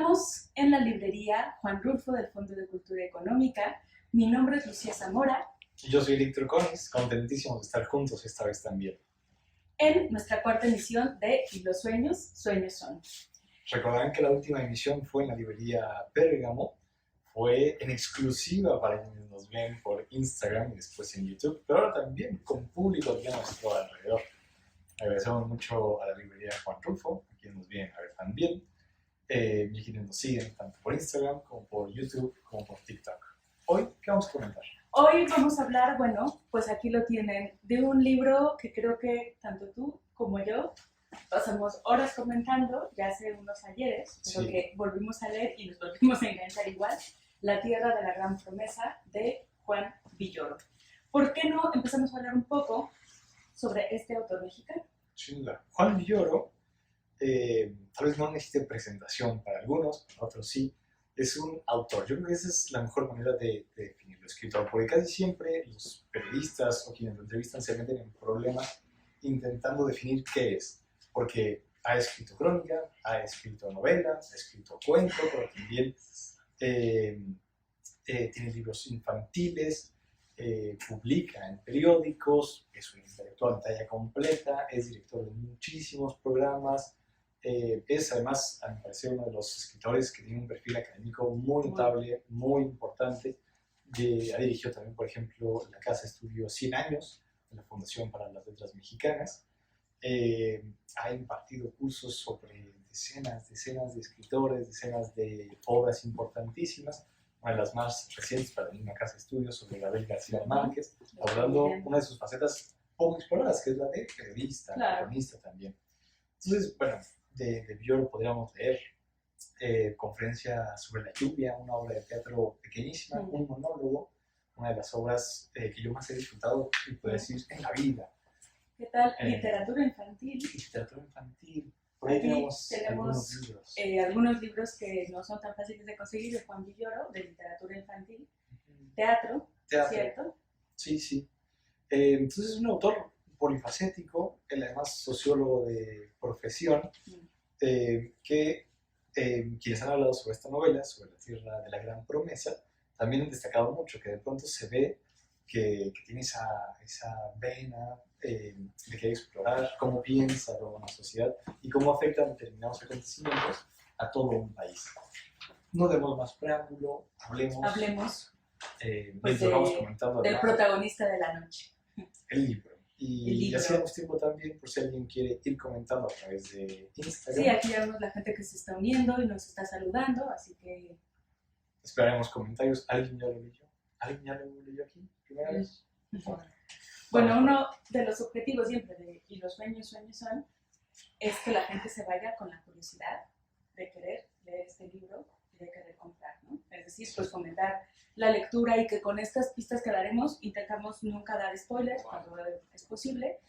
Estamos en la librería Juan Rulfo del Fondo de Cultura Económica. Mi nombre es Lucía Zamora. Y yo soy Víctor Conis, contentísimos de estar juntos esta vez también. En nuestra cuarta emisión de Y los sueños, sueños son. Recordarán que la última emisión fue en la librería Pérgamo, fue en exclusiva para quienes nos ven por Instagram y después en YouTube, pero ahora también con público de nuestro alrededor. Agradecemos mucho a la librería Juan Rulfo, a quienes nos vienen a ver también, y a quienes nos siguen tanto por Instagram como por YouTube como por TikTok. Hoy, ¿qué vamos a comentar? Hoy vamos a hablar, bueno, pues aquí lo tienen, de un libro que creo que tanto tú como yo pasamos horas comentando ya hace unos ayeres, pero Sí. que volvimos a leer y nos volvimos a enganchar igual, La Tierra de la Gran Promesa, de Juan Villoro. ¿Por qué no empezamos a hablar un poco sobre este autor mexicano? Chinga. Juan Villoro, tal vez no necesite presentación para algunos, para otros sí. Es un autor. Yo creo que esa es la mejor manera de definirlo, escritor, porque casi siempre los periodistas o quienes lo entrevistan se meten en problemas intentando definir qué es, porque ha escrito crónica, ha escrito novelas, ha escrito cuento, pero también tiene libros infantiles, publica en periódicos, es un intelectual de talla completa, es director de muchísimos programas. Es además, a mi parecer, uno de los escritores que tiene un perfil académico muy notable, muy importante. Ha dirigido también, por ejemplo, la Casa de Estudio 100 años de la Fundación para las Letras Mexicanas. Ha impartido cursos sobre decenas de escritores, decenas de obras importantísimas. Una de las más recientes para mí, una casa de estudios sobre Gabriel García Márquez, abordando una de sus facetas poco exploradas, que es la de periodista, Claro. cronista también. Entonces, bueno, de Villoro podríamos leer Conferencia sobre la lluvia, una obra de teatro pequeñísima, un monólogo, una de las obras que yo más he disfrutado, y puedo decir, en la vida. ¿Qué tal? Literatura infantil. Literatura infantil. Por ahí Aquí tenemos algunos libros que no son tan fáciles de conseguir de Juan Villoro, de literatura infantil. Teatro, ¿cierto? Sí, sí. Entonces es un autor polifacético, él además sociólogo de profesión, que quienes han hablado sobre esta novela, sobre La Tierra de la Gran Promesa, también han destacado mucho que de pronto se ve que tiene esa vena de querer explorar cómo piensa toda una sociedad y cómo afectan determinados acontecimientos a todo un país. No demos más preámbulo, hablemos pues vamos comentando del protagonista de la noche. El libro. Y así damos tiempo también por si alguien quiere ir comentando a través de Instagram. Sí, aquí ya vemos la gente que se está uniendo y nos está saludando, así que esperaremos comentarios. ¿Alguien ya lo leyó? ¿Alguien ya lo leyó aquí? ¿Primera vez? Bueno, uno de los objetivos siempre de Y los sueños, sueños son, es que la gente se vaya con la curiosidad de querer leer este libro y de querer comprar, ¿no? Es decir, pues fomentar la lectura y que con estas pistas que daremos intentamos nunca dar spoilers cuando es posible,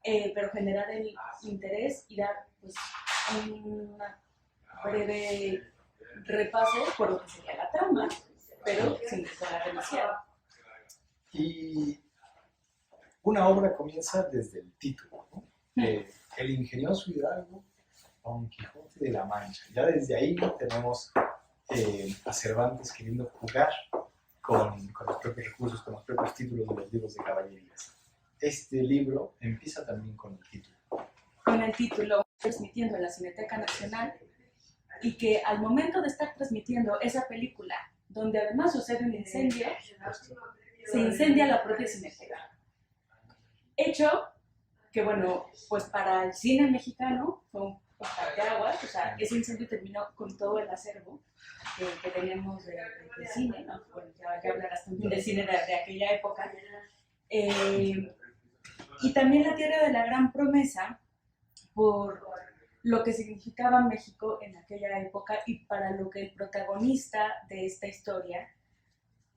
pero generar el interés y dar pues un breve repaso por lo que sería la trama, pero sin desvelar demasiado. Y una obra comienza desde el título, ¿no? El ingenioso hidalgo Don Quijote de la Mancha. Ya desde ahí tenemos a Cervantes queriendo jugar con los propios recursos, con los propios títulos de los libros de caballerías. Este libro empieza también con el título. Con el título, transmitiendo en la Cineteca Nacional, y que al momento de estar transmitiendo esa película, donde además sucede un incendio, se incendia la propia Cineteca. Hecho que, bueno, pues para el cine mexicano fue un parteaguas, o sea, ese incendio terminó con todo el acervo que teníamos de cine, ¿no? Bueno, ya hablarás también de cine de aquella época. Y también La Tierra de la Gran Promesa, por lo que significaba México en aquella época y para lo que el protagonista de esta historia,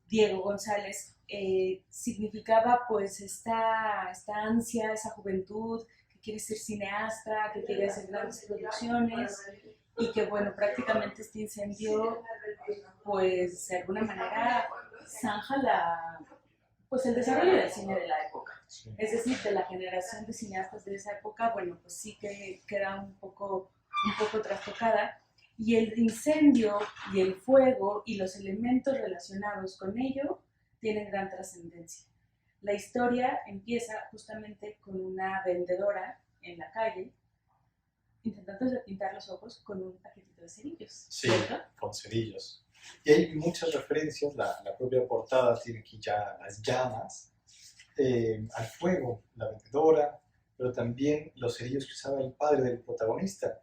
Diego González, significaba pues esta ansia, esa juventud que quiere ser cineasta, que quiere hacer grandes producciones y que bueno, prácticamente este incendio pues de alguna manera zanja pues el desarrollo del cine de la época. Sí. Es decir, de la generación de cineastas de esa época, bueno, pues sí que queda un poco trastocada. Y el incendio y el fuego y los elementos relacionados con ello tienen gran trascendencia. La historia empieza justamente con una vendedora en la calle intentando pintar los ojos con un paquetito de cerillos. Sí, ¿cierto? con cerillos. Y hay muchas referencias, la propia portada tiene aquí ya las llamas, al fuego, la vendedora, pero también los cerillos que usaba el padre del protagonista.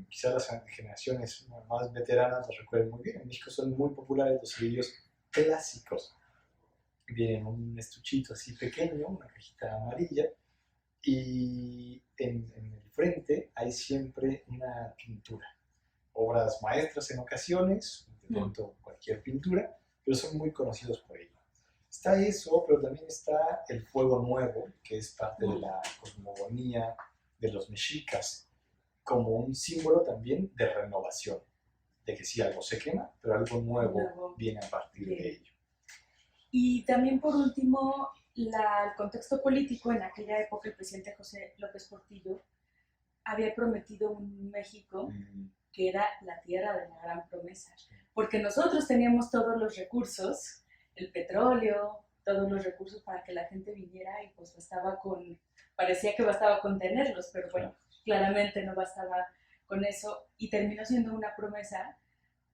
Quizás las generaciones más veteranas los recuerden muy bien. En México son muy populares los cerillos clásicos. Vienen un estuchito así pequeño, una cajita amarilla, y en el frente hay siempre una pintura. Obras maestras en ocasiones, de pronto cualquier pintura, pero son muy conocidos por ello. Está eso, pero también está el fuego nuevo, que es parte de la cosmogonía de los mexicas, como un símbolo también de renovación, de que sí, algo se quema, pero algo nuevo viene a partir de ello. Y también, por último, el contexto político. En aquella época el presidente José López Portillo había prometido un México que era la tierra de la gran promesa, porque nosotros teníamos todos los recursos, el petróleo, todos los recursos para que la gente viniera, y pues parecía que bastaba con tenerlos, pero bueno, claramente no bastaba con eso, y terminó siendo una promesa,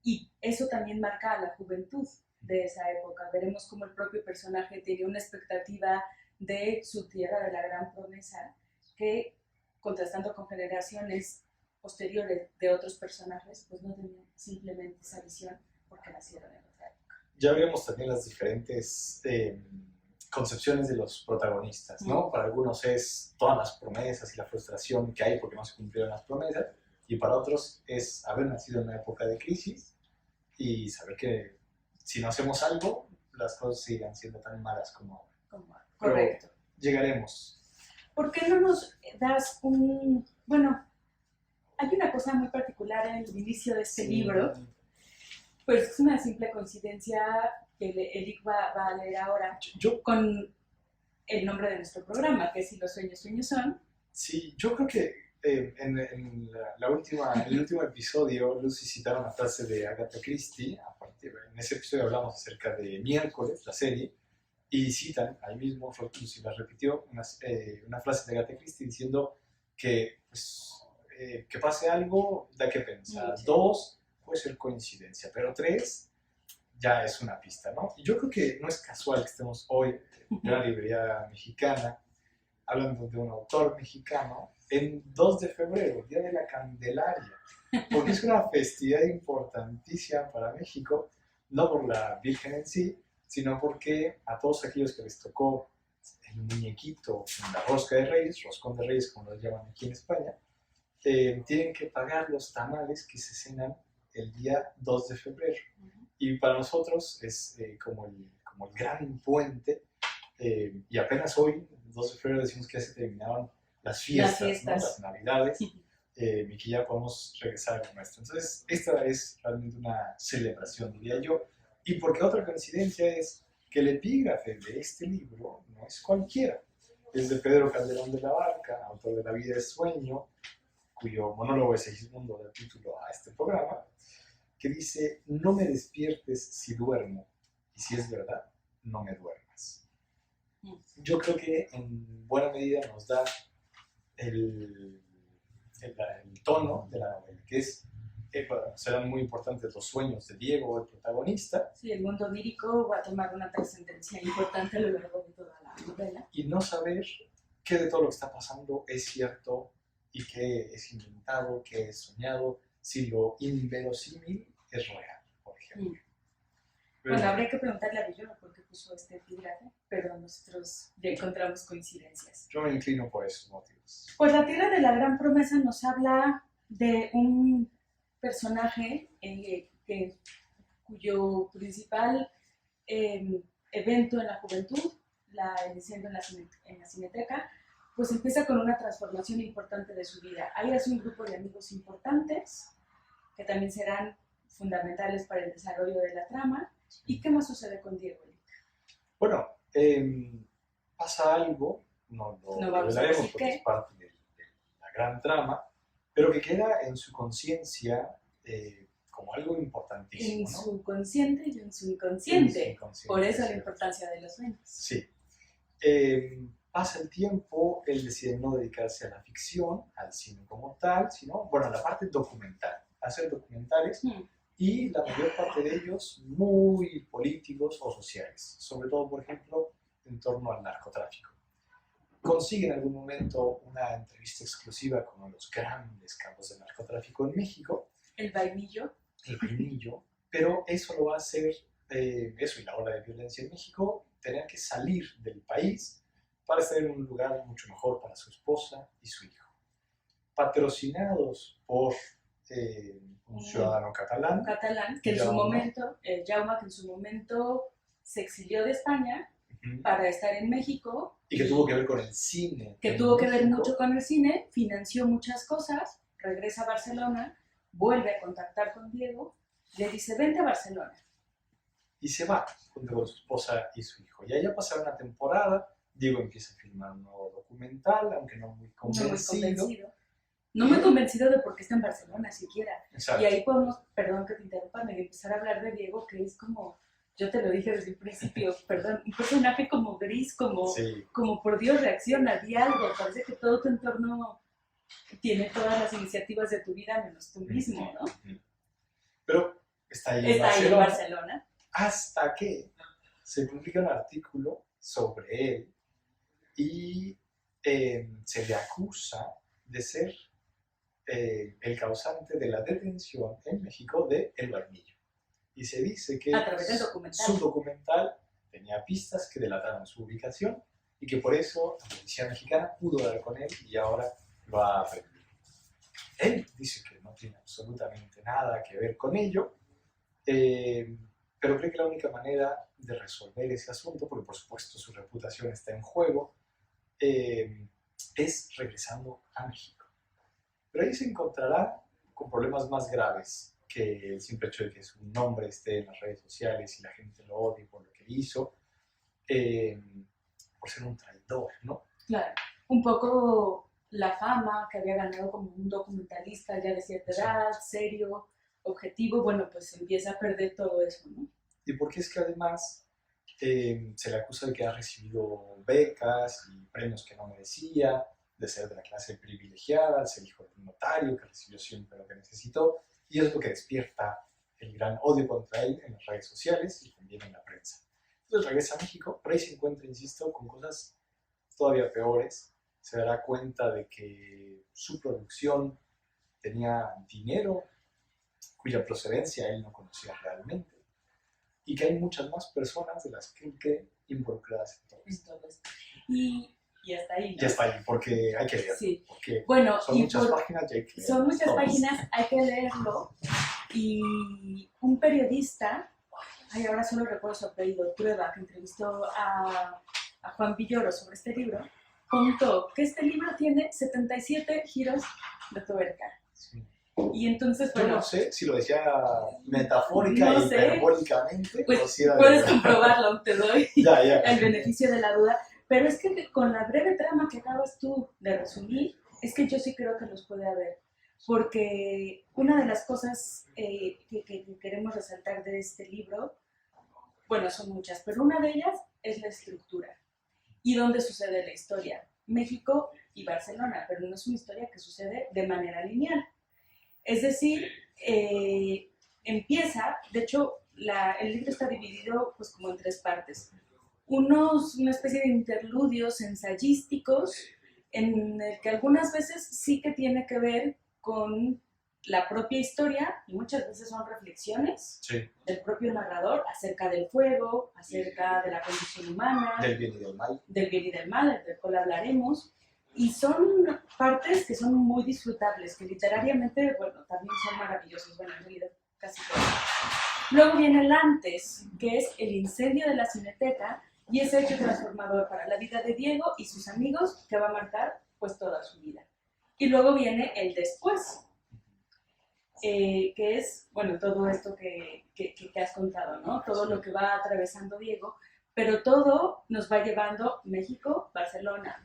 y eso también marca a la juventud de esa época. Veremos cómo el propio personaje tenía una expectativa de su tierra, de la gran promesa, que, contrastando con generaciones posteriores de otros personajes, pues no tenían simplemente esa visión porque nacieron en otra época. Ya veremos también las diferentes concepciones de los protagonistas, ¿no? Para algunos es todas las promesas y la frustración que hay porque no se cumplieron las promesas, y para otros es haber nacido en una época de crisis y saber que si no hacemos algo, las cosas sigan siendo tan malas como ahora. Correcto. Pero llegaremos. ¿Por qué no nos das bueno, hay una cosa muy particular en el inicio de este libro, pues es una simple coincidencia que Eric va a leer ahora con el nombre de nuestro programa, que es Si los sueños, sueños son. Sí, yo creo que en el último episodio, Lucy citaba una frase de Agatha Christie. En ese episodio hablamos acerca de Miércoles, la serie, y citan, ahí mismo Lucy la repitió, una frase de Agatha Christie diciendo que, pues, que pase algo da que pensar. Sí. 2, puede ser coincidencia, pero 3, ya es una pista, ¿no? Y yo creo que no es casual que estemos hoy en una librería mexicana hablando de un autor mexicano en 2 de febrero, Día de la Candelaria, porque es una festividad importantísima para México, no por la Virgen en sí, sino porque a todos aquellos que les tocó el muñequito en la rosca de Reyes, roscón de Reyes como lo llaman aquí en España, tienen que pagar los tamales que se cenan el día 2 de febrero. Y para nosotros es como el gran puente, y apenas hoy, 2 de febrero, decimos que ya se terminaron las fiestas. ¿No? Las navidades, y que ya podemos regresar a lo nuestro. Entonces, esta es realmente una celebración, diría yo. Y porque otra coincidencia es que el epígrafe de este libro no es cualquiera. Es de Pedro Calderón de la Barca, autor de La vida es sueño, cuyo monólogo de Segismundo da título a este programa, que dice: no me despiertes si duermo, y si es verdad, no me duermas. Yo creo que en buena medida nos da el tono de la novela, que es, serán muy importantes los sueños de Diego, el protagonista. Sí, el mundo lírico va a tomar una trascendencia importante a lo largo de toda la novela. Y no saber qué de todo lo que está pasando es cierto y qué es inventado, qué es soñado, si lo inverosímil es real, por ejemplo. Bueno, habría que preguntarle a Villoro por qué puso este epígrafe, pero nosotros ya encontramos coincidencias. Yo me inclino por esos motivos. Pues La tierra de la gran promesa nos habla de un personaje cuyo principal evento en la juventud, iniciando en la Cineteca, pues empieza con una transformación importante de su vida. Ahí hace un grupo de amigos importantes que también serán fundamentales para el desarrollo de la trama. ¿Y qué más sucede con Diego? Bueno, pasa algo, no lo revelaremos porque es parte de la gran trama, pero que queda en su conciencia como algo En importantísimo, ¿no? su consciente y en su En su inconsciente. inconsciente, Por eso la ¿cierto? importancia de los sueños. Sí. Pasa el tiempo, él decide no dedicarse a la ficción, al cine como tal, sino, bueno, a la parte documental, hacer documentales, y la mayor parte de ellos muy políticos o sociales, sobre todo, por ejemplo, en torno al narcotráfico. Consigue en algún momento una entrevista exclusiva con uno de los grandes campos del narcotráfico en México, El vainillo. el vainillo, pero eso lo va a hacer, eso y la ola de violencia en México, tener que salir del país para estar en un lugar mucho mejor para su esposa y su hijo. Patrocinados por un ciudadano catalán, Que en su Jaume. momento, Jaume, que en su momento se exilió de España para estar en México. y que tuvo que ver con el cine. Que en tuvo que ver México. mucho con el cine, financió muchas cosas, regresa a Barcelona, vuelve a contactar con Diego, le dice, vente a Barcelona. Y se va junto con su esposa y su hijo. Y allá pasa una temporada, Diego empieza a filmar un nuevo documental, aunque no muy convencido. No muy convencido de por qué está en Barcelona siquiera. Exacto. Y ahí podemos, perdón que te interrumpa, empezar a hablar de Diego, que es como, yo te lo dije desde el principio, perdón, un personaje como gris, como por Dios reacciona, di algo, parece que todo tu entorno tiene todas las iniciativas de tu vida menos tú mismo, ¿no? Pero está ahí en Barcelona. Hasta que se publica un artículo sobre él y se le acusa de ser el causante de la detención en México de El Vainillo. Y se dice que a través del documental. Su documental tenía pistas que delataban su ubicación y que por eso la policía mexicana pudo dar con él y ahora lo ha aprendido. Él dice que no tiene absolutamente nada que ver con ello, pero cree que la única manera de resolver ese asunto, porque por supuesto su reputación está en juego, es regresando a México. Pero ahí se encontrará con problemas más graves que el simple hecho de que su nombre esté en las redes sociales y la gente lo odie por lo que hizo, por ser un traidor, ¿no? Claro, un poco la fama que había ganado como un documentalista ya de cierta edad, serio, objetivo, bueno, pues empieza a perder todo eso, ¿no? Y porque es que además se le acusa de que ha recibido becas y premios que no merecía, de ser de la clase privilegiada, de ser hijo de un notario que recibió siempre lo que necesitó, y es lo que despierta el gran odio contra él en las redes sociales y también en la prensa. Entonces regresa a México, pero ahí se encuentra, insisto, con cosas todavía peores. Se dará cuenta de que su producción tenía dinero cuya procedencia él no conocía realmente y que hay muchas más personas de las que involucradas en todo esto. Y hasta ahí, ¿no? Ya está ahí, porque hay que leerlo. Sí. Porque bueno, son muchas páginas y hay que leerlo. Son muchas páginas, hay que leerlo. Y un periodista, ahora solo recuerdo su apellido, Prueba, que entrevistó a Juan Villoro sobre este libro, contó que este libro tiene 77 giros de tuerca. Sí. Y entonces, bueno, yo no sé si lo decía metafórica no y hiperbólicamente. Pues, o si era puedes comprobarlo, te doy ya. el beneficio de la duda. Pero es que con la breve trama que acabas tú de resumir, es que yo sí creo que los puede haber. Porque una de las cosas que queremos resaltar de este libro, bueno, son muchas, pero una de ellas es la estructura. ¿Y dónde sucede la historia? México y Barcelona, pero no es una historia que sucede de manera lineal. Es decir, empieza, de hecho, el libro está dividido pues como en tres partes. Una especie de interludios ensayísticos en el que algunas veces sí que tiene que ver con la propia historia y muchas veces son reflexiones del propio narrador acerca del fuego, acerca de la condición humana, del bien y del mal. Del bien y del mal, del cual hablaremos. Y son partes que son muy disfrutables, que literariamente, bueno, también son maravillosos, bueno, en realidad casi todas. Luego viene el antes, que es el incendio de la Cineteca, y ese hecho transformador para la vida de Diego y sus amigos que va a marcar pues toda su vida. Y luego viene el después, que es, bueno, todo esto que has contado, ¿no? Todo lo que va atravesando Diego, pero todo nos va llevando México, Barcelona,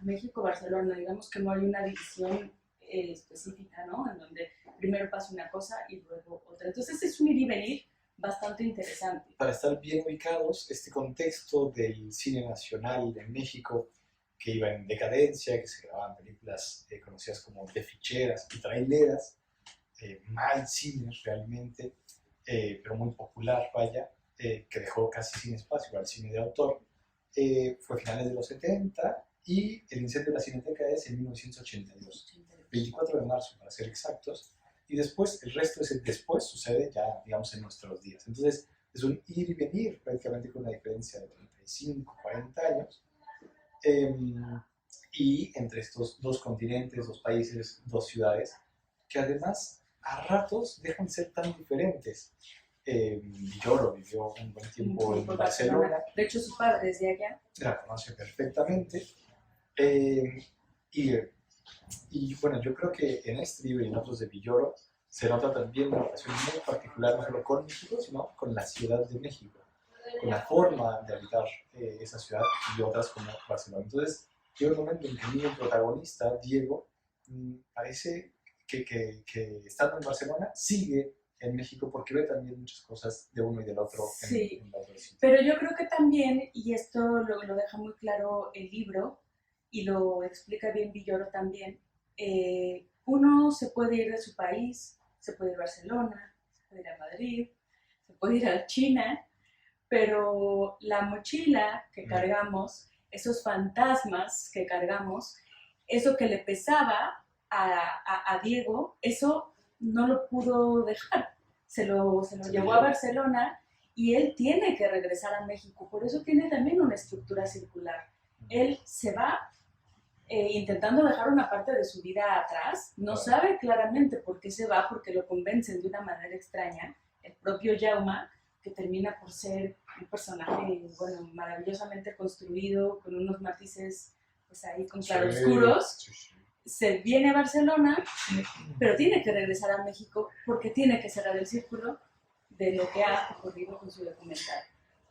digamos que no hay una división específica, ¿no? En donde primero pasa una cosa y luego otra. Entonces es un ir y venir bastante interesante. Para estar bien ubicados, este contexto del cine nacional en México, que iba en decadencia, que se grababan películas conocidas como de ficheras y traileras, mal cine realmente, pero muy popular, vaya, que dejó casi sin espacio al cine de autor, fue a finales de los 70 y el incendio de la Cineteca es en 1982, 24 de marzo para ser exactos, y después el resto de ese después sucede ya, digamos, en nuestros días. Entonces es un ir y venir prácticamente con una diferencia de 35, 40 años, y entre estos dos continentes, dos países, dos ciudades, que además a ratos dejan ser tan diferentes. Villoro vivió un buen tiempo en Barcelona. De hecho, su padre es de allá. La conoce perfectamente. Y, y bueno, yo creo que en este libro y en otros de Villoro se nota también una relación muy particular, no solo con México, sino con la Ciudad de México, con la forma de habitar esa ciudad y otras como Barcelona. Entonces, llega un momento en que mi protagonista, Diego, parece que estando en Barcelona sigue en México porque ve también muchas cosas de uno y del otro sí, en la otra sitio. Pero yo creo que también, y esto lo deja muy claro el libro, y lo explica bien Villoro también, uno se puede ir de su país, se puede ir a Barcelona, se puede ir a Madrid, se puede ir a China, pero la mochila que cargamos, esos fantasmas que cargamos, eso que le pesaba a Diego, eso no lo pudo dejar. Se lo llevó a Barcelona y él tiene que regresar a México. Por eso tiene también una estructura circular. Él se va intentando dejar una parte de su vida atrás. No sabe claramente por qué se va, porque lo convencen de una manera extraña. El propio Jauma, que termina por ser un personaje, bueno, maravillosamente construido, con unos matices, pues ahí con claroscuros. Se viene a Barcelona, pero tiene que regresar a México porque tiene que cerrar el círculo de lo que ha ocurrido con su documental.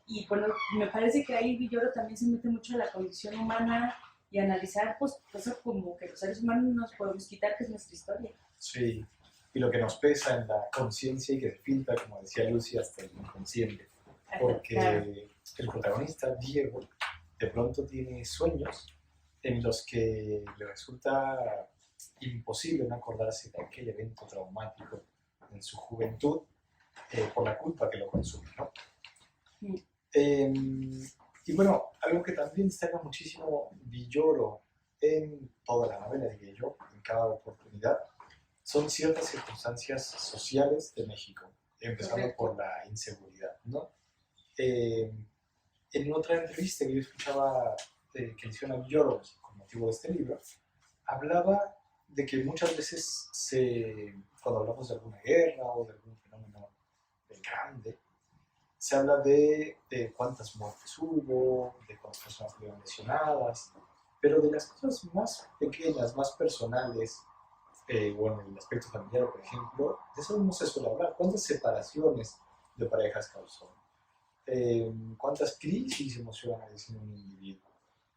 Y bueno, me parece que ahí Villoro también se mete mucho en la condición humana y analizar pues, cosas como que los seres humanos no nos podemos quitar, que es nuestra historia. Sí, y lo que nos pesa en la conciencia y que se filtra, como decía Lucy, hasta el inconsciente. Porque claro, el protagonista, Diego, de pronto tiene sueños en los que le resulta imposible no acordarse de aquel evento traumático en su juventud por la culpa que lo consume, ¿no? Y bueno, algo que también destaca muchísimo Villoro en toda la novela, diría yo, en cada oportunidad, son ciertas circunstancias sociales de México, empezando por la inseguridad, ¿no? En otra entrevista que yo escuchaba que le hicieron a Villoro con motivo de este libro, hablaba de que muchas veces cuando hablamos de alguna guerra o de algún fenómeno grande, se habla de cuántas muertes hubo, de cuántas personas fueron lesionadas, pero de las cosas más pequeñas, más personales, o en el aspecto familiar, por ejemplo, de eso no se suele hablar. ¿Cuántas separaciones de parejas causó? ¿Cuántas crisis emocionales en un individuo?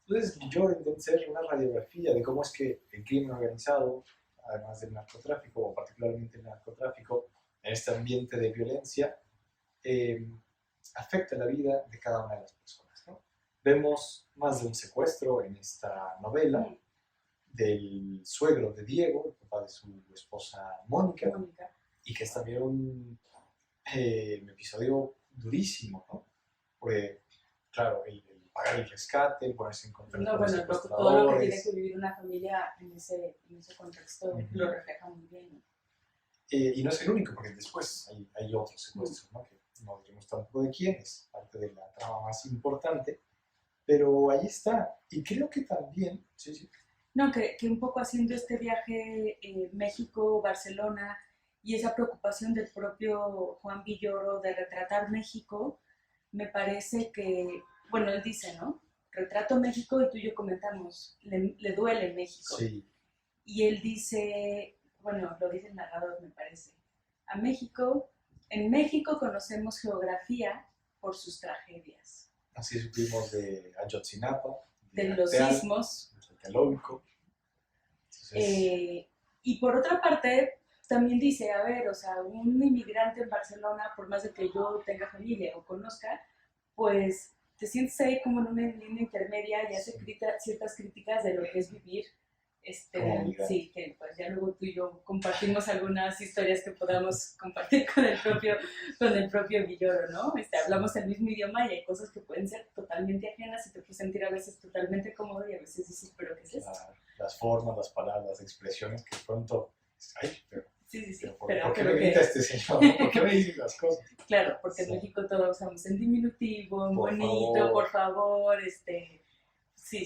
Entonces, yo intento hacer una radiografía de cómo es que el crimen organizado, además del narcotráfico, o particularmente el narcotráfico, en este ambiente de violencia, afecta la vida de cada una de las personas, ¿no? Vemos más de un secuestro en esta novela del suegro de Diego, el papá de su esposa Mónica, y que es también un episodio durísimo, ¿no? Porque, claro, el pagar el rescate, el ponerse en contacto con los secuestradores. Todo lo que tiene que vivir una familia en ese contexto lo refleja muy bien. Y no es el único, porque después hay otros secuestros, ¿no? Que no diremos tampoco de quién, es parte de la trama más importante, pero ahí está. Y creo que también, sí. No, que un poco haciendo este viaje México-Barcelona y esa preocupación del propio Juan Villoro de retratar México, me parece que, bueno, él dice, ¿no? Retrato México y tú y yo comentamos, le duele México. Sí. Y él dice, bueno, lo dice el narrador, me parece, en México conocemos geografía por sus tragedias. Así supimos de Ayotzinapa, de los sismos. Tlatelolco. Y Y por otra parte, también dice, a ver, o sea, un inmigrante en Barcelona, por más de que yo tenga familia o conozca, pues te sientes ahí como en una línea intermedia y hace ciertas críticas de lo que es vivir. Sí, que pues ya luego tú y yo compartimos algunas historias que podamos compartir con el propio Villoro, ¿no? Hablamos el mismo idioma y hay cosas que pueden ser totalmente ajenas y te puedes sentir a veces totalmente cómodo y a veces dices, ¿pero qué es esto? Las formas, las palabras, las expresiones que pronto, ay, pero sí. ¿por qué me grita este señor? ¿Por qué me dice las cosas? Claro, porque en México todos usamos en diminutivo, en bonito, por favor, sí.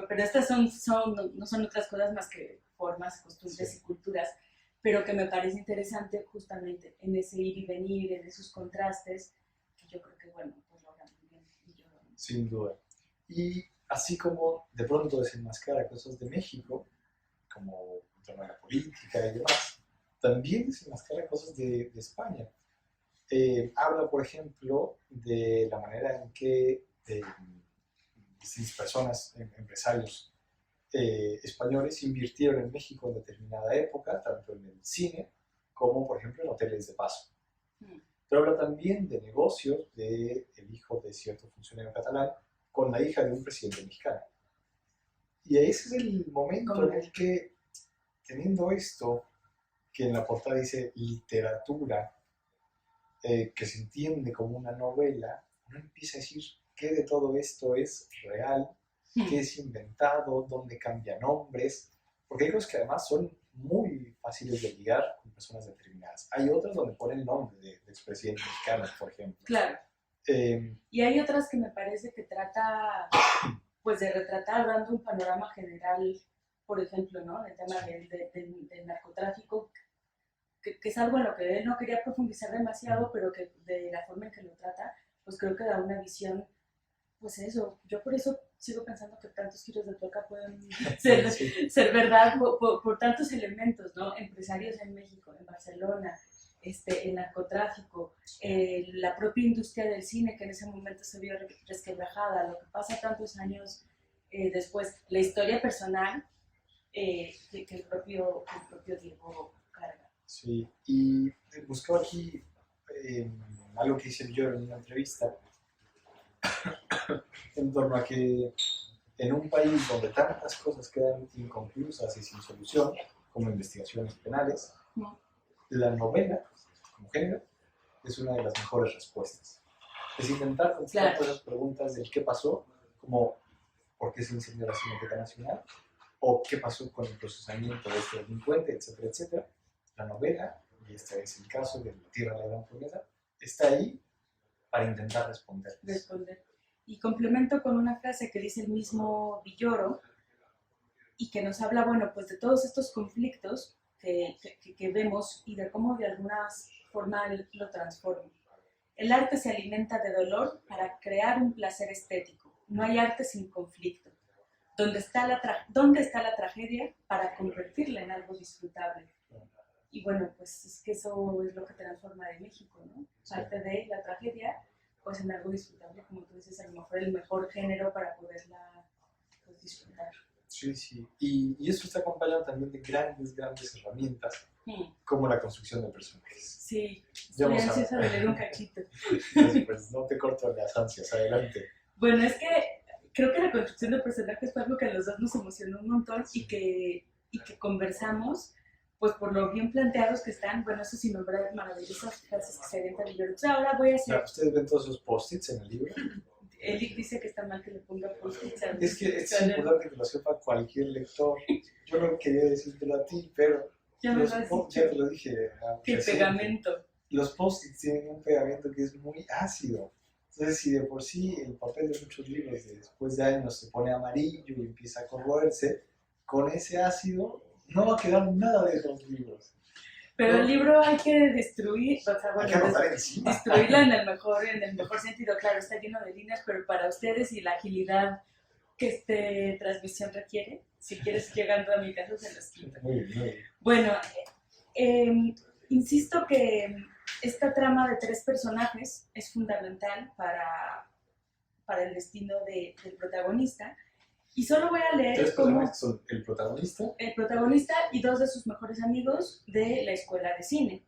Pero estas no son otras cosas más que formas, costumbres y culturas, pero que me parece interesante justamente en ese ir y venir, en esos contrastes, que yo creo que, bueno, pues lo muy bien. Sin duda. Y así como de pronto desenmascara cosas de México, como en torno a la política y demás, también desenmascara cosas de España. Habla, por ejemplo, de la manera en que distintas personas, empresarios españoles, invirtieron en México en determinada época, tanto en el cine como, por ejemplo, en hoteles de paso. Pero habla también de negocios del hijo de cierto funcionario catalán con la hija de un presidente mexicano. Y ese es el momento en el que, teniendo esto, que en la portada dice literatura, que se entiende como una novela, uno empieza a decir qué de todo esto es real, qué es inventado, dónde cambia nombres, porque hay cosas que además son muy fáciles de ligar con personas determinadas. Hay otras donde ponen el nombre de expresidentes mexicanos, por ejemplo. Claro. Y hay otras que me parece que trata, pues, de retratar, dando un panorama general, por ejemplo, ¿no? El tema del narcotráfico, que es algo en lo que él no quería profundizar demasiado, pero que de la forma en que lo trata, pues creo que da una visión, pues eso, yo por eso sigo pensando que tantos giros de tuerca pueden ser verdad por tantos elementos, ¿no? Empresarios en México, en Barcelona, el narcotráfico, la propia industria del cine que en ese momento se vio resquebrajada, lo que pasa tantos años después, la historia personal que el propio Diego carga. Sí, y buscaba aquí algo que dice yo en una entrevista en torno a que en un país donde tantas cosas quedan inconclusas y sin solución, como investigaciones penales, la novela, como género, es una de las mejores respuestas. Es intentar contestar todas esas preguntas del qué pasó, como por qué se incendió la Cineteca Nacional, o qué pasó con el procesamiento de este delincuente, etcétera, etcétera. La novela, y este es el caso de La Tierra de la Gran Promesa, está ahí para intentar responder. Y complemento con una frase que dice el mismo Villoro y que nos habla, bueno, pues de todos estos conflictos que vemos y de cómo de alguna forma lo transforma. El arte se alimenta de dolor para crear un placer estético. No hay arte sin conflicto. ¿Dónde está la tragedia para convertirla en algo disfrutable? Y bueno, pues es que eso es lo que transforma de México, ¿no? Parte de la tragedia, pues en algo disfrutable, como tú dices, a lo mejor el mejor género para poderla pues, disfrutar. Sí. Y eso está acompañado también de grandes herramientas, como la construcción de personajes. Sí, estoy ansiosa de leer un cachito. Pues no te corto las ansias, adelante. Bueno, es que creo que la construcción de personajes fue algo que a los dos nos emocionó un montón y que conversamos, pues por lo bien planteados que están, bueno, eso sí nombrar maravillosas frases que se avientan y yo, ahora voy a hacer... ¿Ustedes ven todos esos post-its en el libro? Eric dice que está mal que le ponga post-its. Es que es importante que lo sepa cualquier lector. Yo no quería decírtelo a ti, pero ya te lo dije. Que pegamento. Los post-its tienen un pegamento que es muy ácido. Entonces, si de por sí el papel de muchos libros después de años se pone amarillo y empieza a corroerse, con ese ácido no va a quedar nada de los libros. Pero el libro hay que destruir, o sea, bueno, destruirla en el mejor sentido. Claro, está lleno de líneas, pero para ustedes y la agilidad que esta transmisión requiere, si quieres llegando a mi casa, se los quito. Muy bien. Bueno, insisto que esta trama de 3 personajes es fundamental para el destino del protagonista Y solo voy a leer Tres como personajes son el protagonista. el protagonista y dos de sus mejores amigos de la escuela de cine.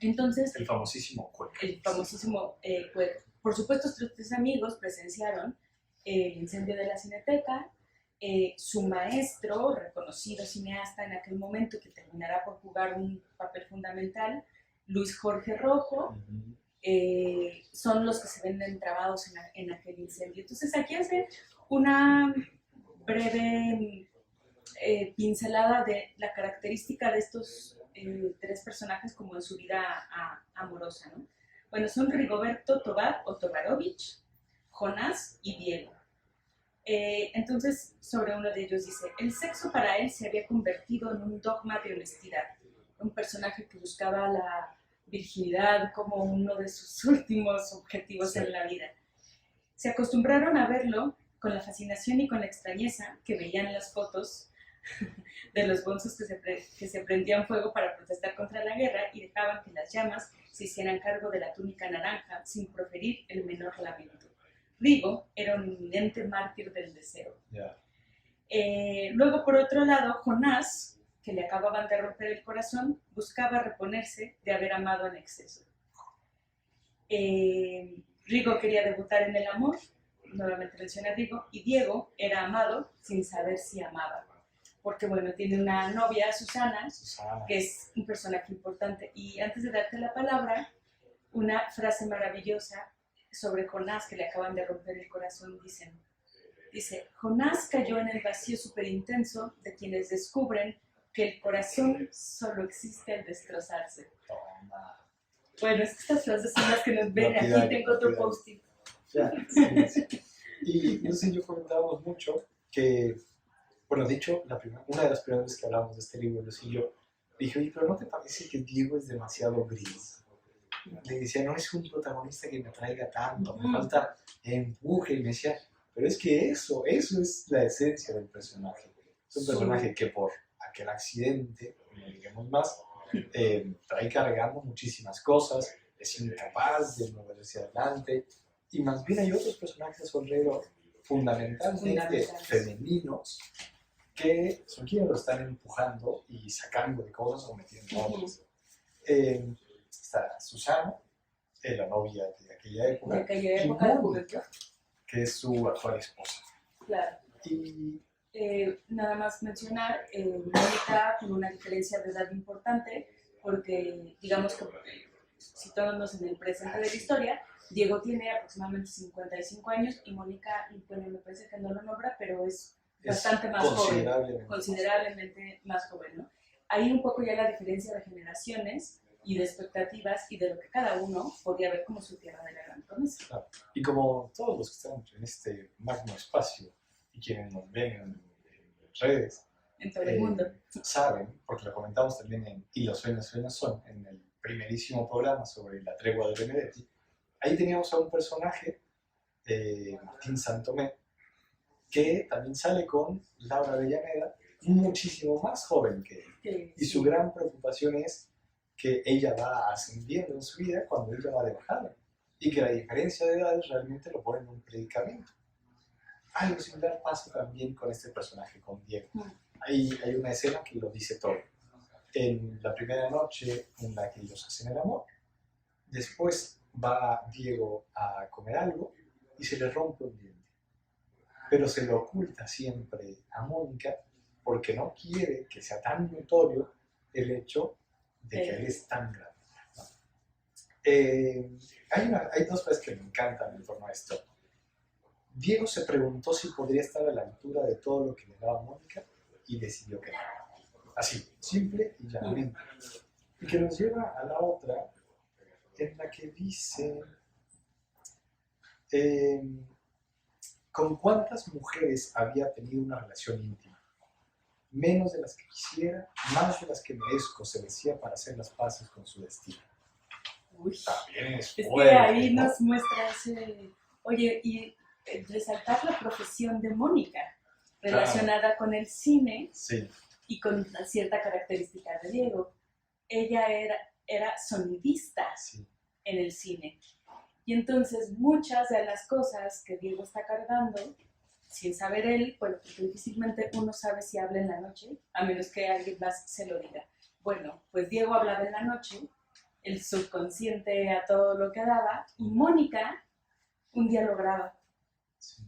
Entonces, El famosísimo Cueco. el famosísimo Cueco. Por supuesto, estos tres amigos presenciaron el incendio de la Cineteca. Su maestro, reconocido cineasta en aquel momento, que terminará por jugar un papel fundamental, Luis Jorge Rojo, son los que se ven entrabados en aquel incendio. Entonces aquí hace una breve pincelada de la característica de estos tres personajes como en su vida amorosa, ¿no? Bueno, son Rigoberto Tobar o Tobarovich, Jonás y Diego. Entonces, sobre uno de ellos dice, el sexo para él se había convertido en un dogma de honestidad, un personaje que buscaba la virginidad como uno de sus últimos objetivos en la vida. Se acostumbraron a verlo con la fascinación y con la extrañeza que veían las fotos de los bonzos que se prendían fuego para protestar contra la guerra y dejaban que las llamas se hicieran cargo de la túnica naranja sin proferir el menor lamento. Rigo era un inminente mártir del deseo. Yeah. Luego, por otro lado, Jonás, que le acababan de romper el corazón, buscaba reponerse de haber amado en exceso. Rigo quería debutar en el amor, nuevamente menciona Rigo, y Diego era amado sin saber si amaba. Porque, bueno, tiene una novia, Susana, que es un personaje importante. Y antes de darte la palabra, una frase maravillosa sobre Jonás, que le acaban de romper el corazón, dice, Jonás cayó en el vacío superintenso de quienes descubren que el corazón solo existe al destrozarse. Toma. Bueno, estas frases son las que nos ven. Aquí tengo otro post-it. Ya, sí. Y entonces yo comentábamos mucho que, bueno, de hecho, una de las primeras veces que hablamos de este libro, Luis y yo, dije, oye, pero ¿no te parece que Diego es demasiado gris? Le decía, no es un protagonista que me atraiga tanto, me falta empuje. Y me decía, pero es que eso es la esencia del personaje. Es un personaje que por aquel accidente, no digamos más, trae cargando muchísimas cosas, es incapaz de moverse adelante. Y más bien hay otros personajes a su alrededor, fundamentalmente femeninos, que son quienes lo están empujando y sacando de cosas o metiendo otras. Está Susana, la novia de aquella época, de Mónica, que es su actual esposa. Claro. Y nada más mencionar, Mónica con una diferencia de edad importante, porque digamos que situándonos en el presente de la historia, Diego tiene aproximadamente 55 años y Mónica, bueno, me parece que no lo nombra, pero es bastante más joven, considerablemente más joven, ¿no? Hay un poco ya la diferencia de generaciones y de expectativas y de lo que cada uno podía ver como su tierra de la gran promesa. Claro. Y como todos los que estamos en este magno espacio y quienes nos ven en redes, en todo el mundo, saben, porque lo comentamos también en Y los sueños son, en el primerísimo programa sobre la tregua de Benedetti, ahí teníamos a un personaje, Martín Santomé, que también sale con Laura Avellaneda, muchísimo más joven que él. Y su gran preocupación es que ella va ascendiendo en su vida cuando ella va de bajada. Y que la diferencia de edades realmente lo pone en un predicamento. Algo similar pasa también con este personaje, con Diego. Hay una escena que lo dice todo. En la primera noche en la que ellos hacen el amor, después va Diego a comer algo y se le rompe un diente. Pero se lo oculta siempre a Mónica porque no quiere que sea tan notorio el hecho de que él es tan grande. Hay dos cosas que me encantan en torno a esto. Diego se preguntó si podría estar a la altura de todo lo que le daba Mónica y decidió que no. Así, simple y llanamente. Y que nos lleva a la otra, en la que dice, ¿con cuántas mujeres había tenido una relación íntima? Menos de las que quisiera, más de las que merezco, se decía para hacer las paces con su destino. Uy, también es que fuerte, ahí ¿no? nos muestra ese... Oye, y resaltar la profesión de Mónica, relacionada con el cine Sí. y con una cierta característica de Diego. Ella era sonidista en el cine. Y entonces muchas de las cosas que Diego está cargando sin saber él, bueno, porque difícilmente uno sabe si habla en la noche, a menos que alguien más se lo diga. Bueno, pues Diego hablaba en la noche, el subconsciente a todo lo que daba, y Mónica un día lograba Sí.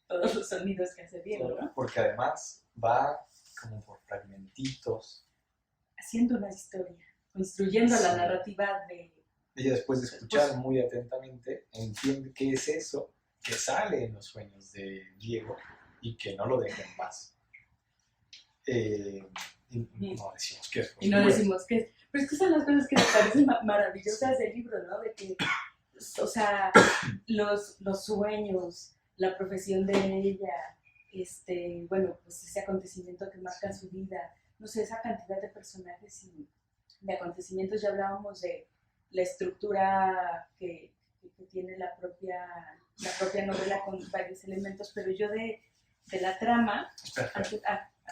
todos los sonidos que hace Diego, ¿no? Porque además va como por fragmentitos. Haciendo una historia, construyendo Sí. la narrativa de... Ella después de escuchar muy atentamente entiende qué es eso que sale en los sueños de Diego y que no lo deja en paz. Y no decimos qué es. Y no decimos qué es. Pero es que son las cosas que me parecen maravillosas del libro, ¿no? De que, o sea, los sueños, la profesión de ella, bueno, pues ese acontecimiento que marca su vida, no sé, esa cantidad de personajes y de acontecimientos. Ya hablábamos de la estructura que tiene la propia novela con varios elementos, pero yo de la trama...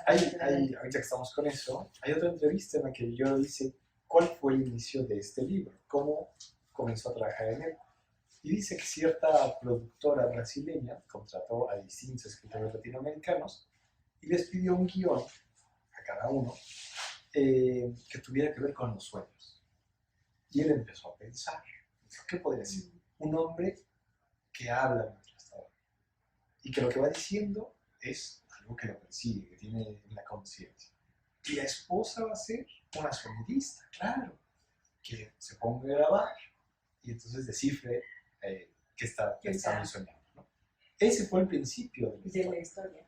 Ahorita que estamos con eso, hay otra entrevista en la que yo dice cuál fue el inicio de este libro, cómo comenzó a trabajar en él. Y dice que cierta productora brasileña contrató a distintos escritores latinoamericanos y les pidió un guión a cada uno que tuviera que ver con los sueños. Y él empezó a pensar, ¿qué podría ser? Un hombre que habla mientras trabaja y que lo que va diciendo es algo que lo persigue, que tiene en la conciencia. Y la esposa va a ser una sonidista, claro, que se ponga a grabar y entonces descifre qué está pensando y soñando, ¿no? Ese fue el principio de la historia.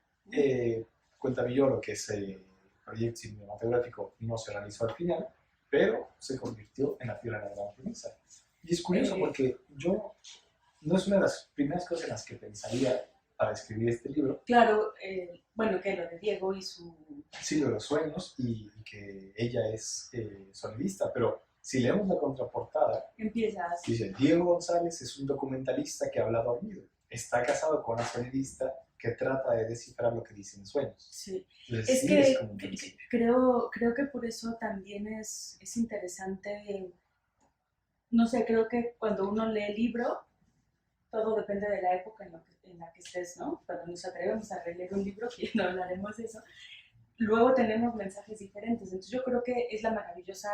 Cuenta Villoro que ese proyecto cinematográfico no se realizó al final, pero se convirtió en la figura de la gran promesa. Y es curioso porque yo, no es una de las primeras cosas en las que pensaría para escribir este libro. Claro, bueno, que lo de Diego y su... Sí, lo de los sueños y que ella es sonidista, pero si leemos la contraportada, empiezas. Dice, Diego González es un documentalista que habla dormido. Está casado con una sonidista que trata de descifrar lo que dicen sueños. Sí. Entonces, es que creo que por eso también es interesante, no sé, creo que cuando uno lee el libro, todo depende de la época en la que estés, ¿no? Cuando nos atrevemos a releer un libro, que no hablaremos de eso, luego tenemos mensajes diferentes. Entonces yo creo que es el maravilloso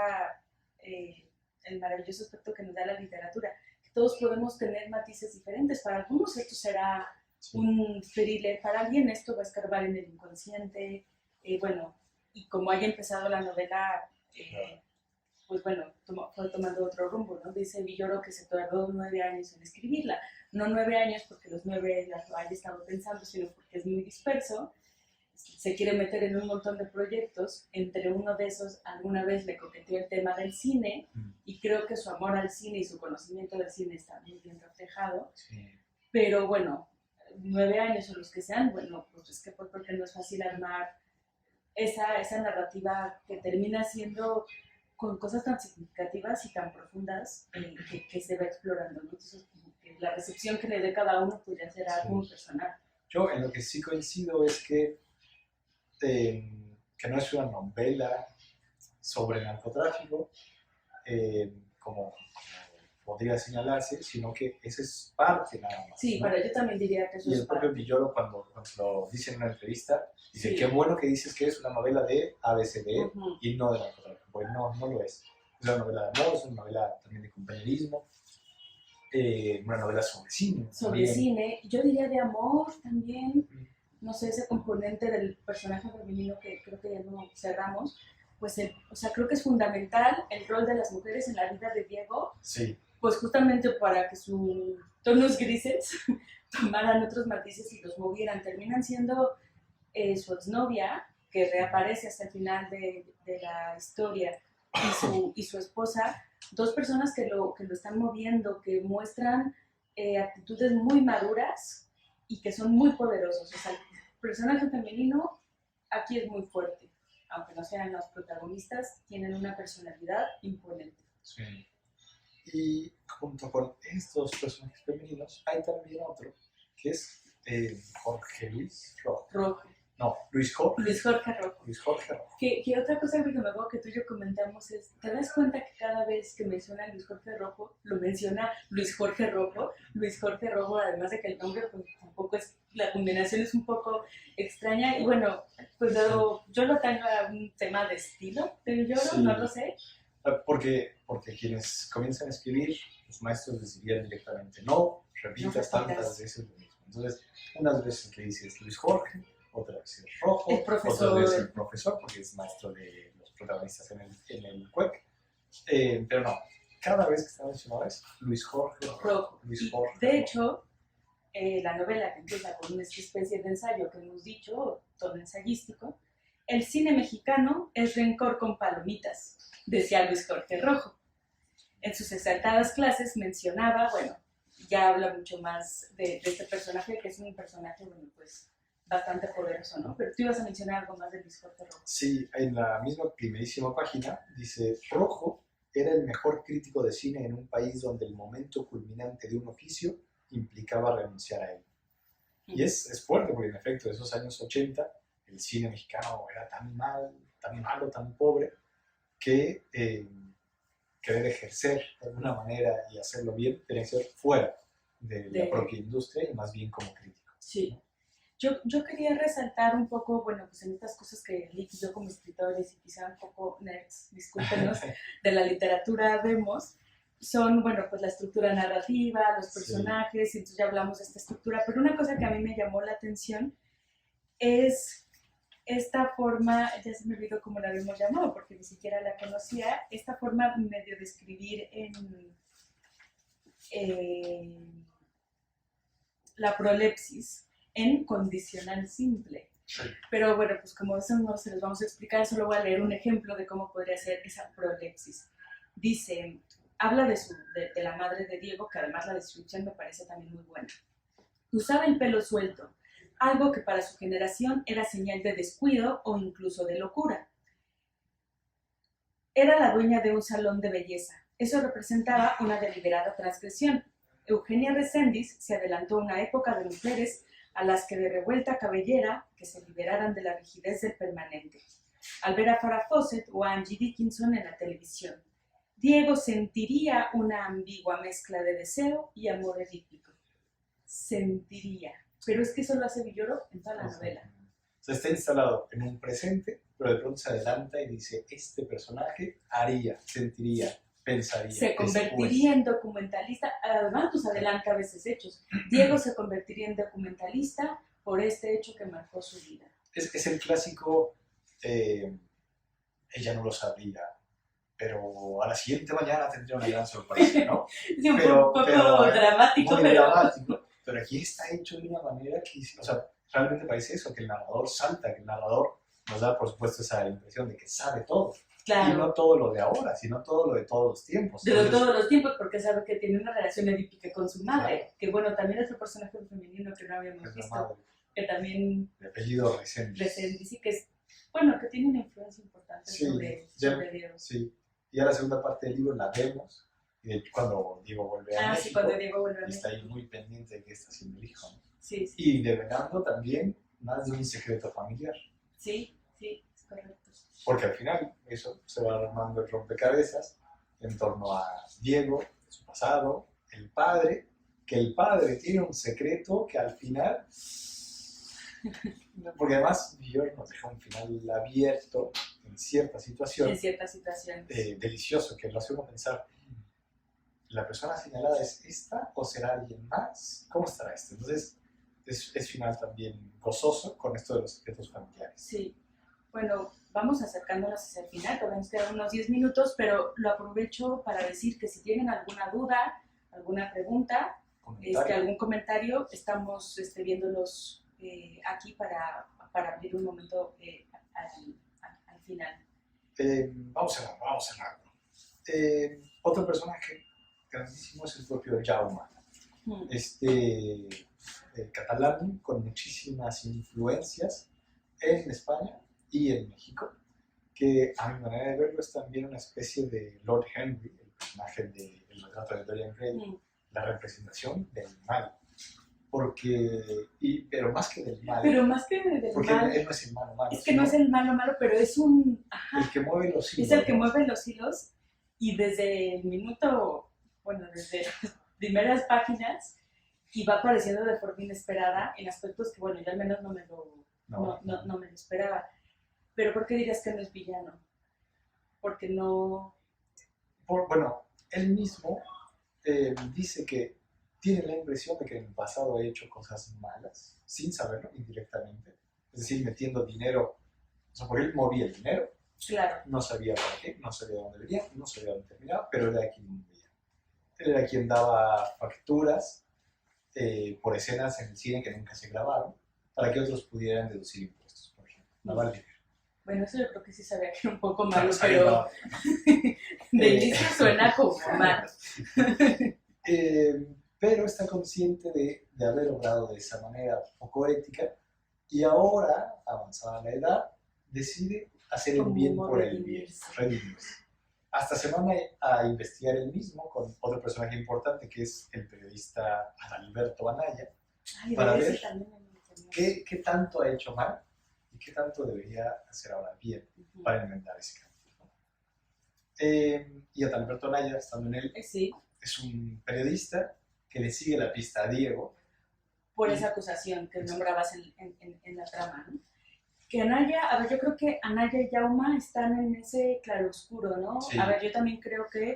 aspecto que nos da la literatura, que todos podemos tener matices diferentes. Para algunos esto será un thriller, para alguien esto va a escarbar en el inconsciente, bueno, y como haya empezado la novela, pues bueno, fue tomando otro rumbo, ¿no? Dice Villoro que se tardó 9 años en escribirla, no 9 años porque los 9 las haya estado pensando, sino porque es muy disperso, se quiere meter en un montón de proyectos. Entre uno de esos alguna vez le coqueteó el tema del cine y creo que su amor al cine y su conocimiento del cine está muy bien reflejado. Sí. Pero bueno, 9 años o los que sean, bueno, pues es que porque no es fácil armar esa narrativa que termina siendo con cosas tan significativas y tan profundas que se va explorando, ¿no? Entonces, la recepción que le dé cada uno podría ser algo muy personal. Yo en lo que sí coincido es que no es una novela sobre narcotráfico, como podría señalarse, sino que esa es parte nada más. Sí, ¿no? Pero yo también diría que eso y es el propio Villoro, cuando lo dice en una entrevista, dice, qué bueno que dices que es una novela de ABCD y no de narcotráfico. Pues no lo es. Es una novela de amor, es una novela también de compañerismo, una novela sobre cine. Sobre cine, yo diría de amor también. No sé, ese componente del personaje femenino que creo que ya no cerramos, pues o sea, creo que es fundamental el rol de las mujeres en la vida de Diego, sí. Pues justamente para que sus tonos grises tomaran otros matices y los movieran. Terminan siendo su exnovia, que reaparece hasta el final de la historia, y su esposa, dos personas que lo están moviendo, que muestran actitudes muy maduras y que son muy poderosos. O sea, el personaje femenino aquí es muy fuerte, aunque no sean los protagonistas, tienen una personalidad imponente. Sí. Y junto con estos personajes femeninos hay también otro, que es Jorge Luis Rojo. No, Luis Jorge. Luis Jorge Rojo. Luis Jorge Rojo. Que otra cosa que me acuerdo que tú y yo comentamos es, ¿te das cuenta que cada vez que menciona Luis Jorge Rojo, lo menciona Luis Jorge Rojo? Luis Jorge Rojo, además de que el nombre pues, tampoco es, la combinación es un poco extraña. Y bueno, pues yo lo tengo a un tema de estilo, pero yo Sí. no lo sé. Porque quienes comienzan a escribir, los maestros les dirían directamente, no repitas tantas veces lo mismo. Entonces, unas veces le dices Luis Jorge, otra vez es Rojo, El profesor. otra vez el profesor, porque es maestro de los protagonistas en el CUEC. Pero no, cada vez que está mencionado es Luis Jorge Rojo. Luis Jorge De Rojo. hecho, la novela que empieza con una especie de ensayo que hemos dicho, tono ensayístico, el cine mexicano es rencor con palomitas, decía Luis Jorge Rojo. En sus exaltadas clases mencionaba, bueno, ya habla mucho más de este personaje, que es un personaje, bueno, pues bastante poderoso, ¿no? Pero tú ibas a mencionar algo más de Luis Jorge Rojo. Sí, en la misma primerísima página dice, Rojo era el mejor crítico de cine en un país donde el momento culminante de un oficio implicaba renunciar a él. Y es fuerte, porque en efecto, de esos años 80, el cine mexicano era tan malo, tan pobre, que querer ejercer de alguna manera y hacerlo bien tenía que ser fuera de la propia industria y más bien como crítico. Sí. ¿No? Yo quería resaltar un poco, bueno, pues en estas cosas que Lick y yo como escritores y quizá un poco nerds, discúlpenos, de la literatura vemos, son, bueno, pues la estructura narrativa, los personajes, sí. Y entonces ya hablamos de esta estructura, pero una cosa que a mí me llamó la atención es esta forma, ya se me olvidó cómo la habíamos llamado, porque ni siquiera la conocía, esta forma medio de escribir en la prolepsis, en condicional simple. Sí. Pero bueno, pues como eso no se los vamos a explicar, solo voy a leer un ejemplo de cómo podría ser esa prolepsis. Dice, habla de la madre de Diego, que además la descripción me parece también muy buena. Usaba el pelo suelto, algo que para su generación era señal de descuido o incluso de locura. Era la dueña de un salón de belleza. Eso representaba una deliberada transgresión. Eugenia Reséndiz se adelantó a una época de mujeres a las que de revuelta cabellera que se liberaran de la rigidez del permanente. Al ver a Farrah Fawcett o a Angie Dickinson en la televisión, Diego sentiría una ambigua mezcla de deseo y amor edípico. Sentiría. Pero es que eso lo hace Villoro en toda la novela. O sea, está instalado en un presente, pero de pronto se adelanta y dice, este personaje haría, sentiría, pensaría. Se convertiría en documentalista, además pues adelanta a veces hechos. Diego se convertiría en documentalista por este hecho que marcó su vida. Es el clásico, ella no lo sabría, pero a la siguiente mañana tendría una gran sorpresa, ¿no? Sí, un poco dramático, muy dramático, pero aquí está hecho de una manera que, o sea, realmente parece eso, que el narrador salta, que el narrador nos da, por supuesto, esa impresión de que sabe todo. Claro. Y no todo lo de ahora, sino todo lo de todos los tiempos. De todos los tiempos, porque sabe que tiene una relación edípica con su madre, claro. Que bueno, también es un personaje femenino que no habíamos visto, que también... De apellido Reséndiz. Reséndiz, sí, que es, bueno, que tiene una influencia importante sobre Diego. Sí, y a la segunda parte del libro la vemos, y cuando Diego vuelve a México, sí, cuando Diego vuelve a está México. ahí muy pendiente de que está haciendo el hijo, ¿no? Sí, sí. Y develando también más de un secreto familiar. Sí, sí, es correcto. Porque al final eso se va armando el rompecabezas en torno a Diego, su pasado, el padre, que el padre tiene un secreto que al final, porque además Villoro nos deja un final abierto en ciertas situaciones. En ciertas situaciones. Delicioso, que lo hace uno pensar, ¿la persona señalada es esta o será alguien más? ¿Cómo estará esto? Entonces es final también gozoso con esto de los secretos familiares. Sí. Bueno, vamos acercándonos hacia el final, todavía nos quedan unos 10 minutos, pero lo aprovecho para decir que si tienen alguna duda, alguna pregunta, algún comentario, estamos viéndolos aquí para abrir un momento al final. Vamos cerrando. Otro personaje grandísimo es el propio Jaume. Catalán con muchísimas influencias en España y en México, que a mi manera de verlo es también una especie de Lord Henry, el personaje del retrato de Dorian Gray, la representación del mal. pero más que del mal, Pero más que del porque mal, él no es el malo malo, es que no es el malo malo, pero es un, el que mueve los hilos. es el que ¿no? mueve los hilos y desde el minuto, bueno, desde las primeras páginas y va apareciendo de forma inesperada en aspectos que, bueno, yo al menos no me lo esperaba. Pero ¿por qué dirías que no es villano? Porque no... Bueno, él mismo dice que tiene la impresión de que en el pasado ha hecho cosas malas, sin saberlo, indirectamente. Es decir, metiendo dinero, o sea, porque él movía el dinero, Claro. no sabía para qué, no sabía dónde venía, no sabía dónde terminaba, pero era quien movía. Él era quien daba facturas por escenas en el cine que nunca se grabaron, para que otros pudieran deducir impuestos, por ejemplo. Lavar dinero. Bueno, eso yo creo que sí sabía que era un poco malo, Claro, pero de inicio suena como malo. Pero está consciente de haber obrado de esa manera poco ética y ahora, avanzada la edad, decide hacer el bien por el bien, redimirse. Hasta se manda a investigar él mismo con otro personaje importante que es el periodista Adalberto Anaya, para ver qué tanto ha hecho mal y qué tanto debería hacer ahora bien para enmendar ese cambio. Y Adalberto Anaya, estando en él, es un periodista que le sigue la pista a Diego. Por esa acusación que nombrabas en la trama, ¿no? Que Anaya, a ver, yo creo que Anaya y Yauma están en ese claroscuro, ¿no? Sí. A ver, yo también creo que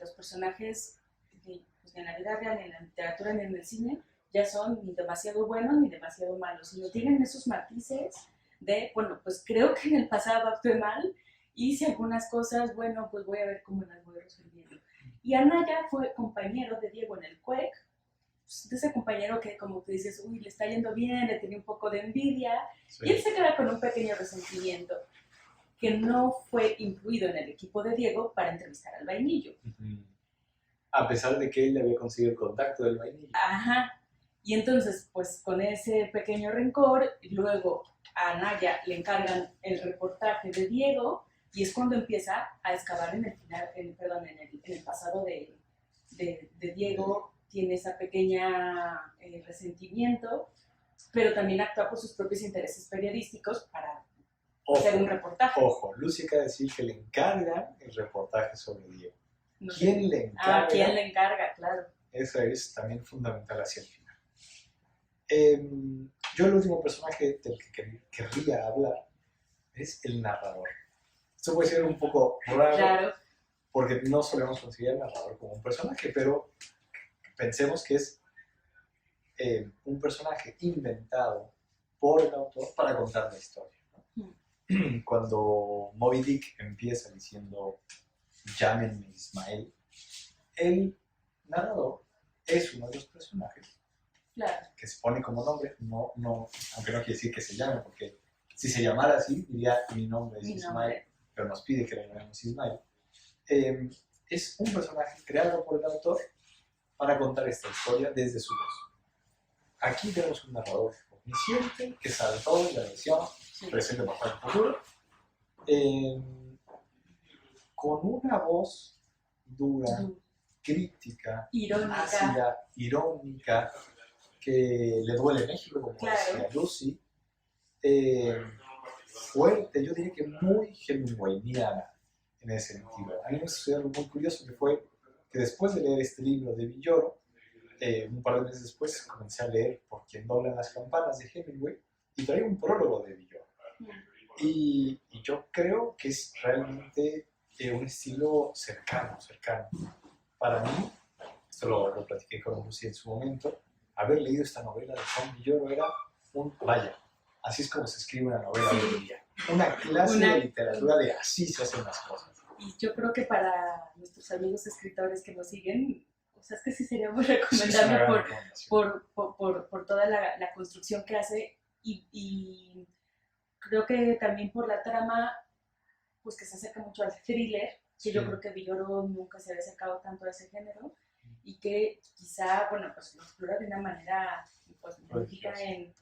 los personajes pues, en la vida real, en la literatura, ni en el cine, ya son ni demasiado buenos ni demasiado malos, sino tienen esos matices de, bueno, pues creo que en el pasado actué mal, hice algunas cosas, bueno, pues voy a ver cómo las voy resolviendo. Y Anaya fue compañero de Diego en el CUEC, pues, de ese compañero que como que dices, uy, le está yendo bien, le tenía un poco de envidia, sí. Y él se queda con un pequeño resentimiento que no fue incluido en el equipo de Diego para entrevistar al Vainillo. A pesar de que él le había conseguido el contacto del Vainillo. Ajá. Y entonces, pues con ese pequeño rencor, luego a Anaya le encargan el reportaje de Diego y es cuando empieza a excavar en el pasado de Diego. Tiene esa pequeña resentimiento, pero también actúa por sus propios intereses periodísticos para hacer un reportaje. Ojo, Lucy acaba de decir que le encargan el reportaje sobre Diego. No sé. ¿Quién le encarga? ¿Quién le encarga? Claro. Eso es también fundamental hacia el final. Yo el último personaje del que querría hablar es el narrador. Esto puede ser un poco raro, claro. Porque no solemos considerar al narrador como un personaje, pero pensemos que es un personaje inventado por el autor para contar la historia, ¿no? Cuando Moby Dick empieza diciendo llámenme Ismael, el narrador es uno de los personajes, claro, que se pone como nombre, aunque no quiere decir que se llame, porque si se llamara así diría mi nombre es Ismael, pero nos pide que le llamemos Ismael. Es un personaje creado por el autor para contar esta historia desde su voz. Aquí tenemos un narrador omnisciente que sabe todo en la versión presente, pasado y futuro, con una voz dura, crítica, irónica, ácida, irónica, que le duele México, como decía Lucy, fuerte, yo diría que muy hemingwayniana en ese sentido. A mí me sucedió algo muy curioso, que fue que después de leer este libro de Villoro, un par de meses después comencé a leer Por quien doblan las campanas de Hemingway y traía un prólogo de Villoro. Y yo creo que es realmente un estilo cercano. Para mí, esto lo platiqué con Lucy en su momento, haber leído esta novela de Juan Villoro era vaya, así es como se escribe una novela hoy en día. Una clase de literatura de así se hacen las cosas. Y yo creo que para nuestros amigos escritores que nos siguen, o sea, es que sí sería muy recomendable por toda la construcción que hace y creo que también por la trama, pues que se acerca mucho al thriller, que yo creo que Villoro nunca se había acercado tanto a ese género y que quizá, bueno, pues lo explora de una manera pues, magnífica en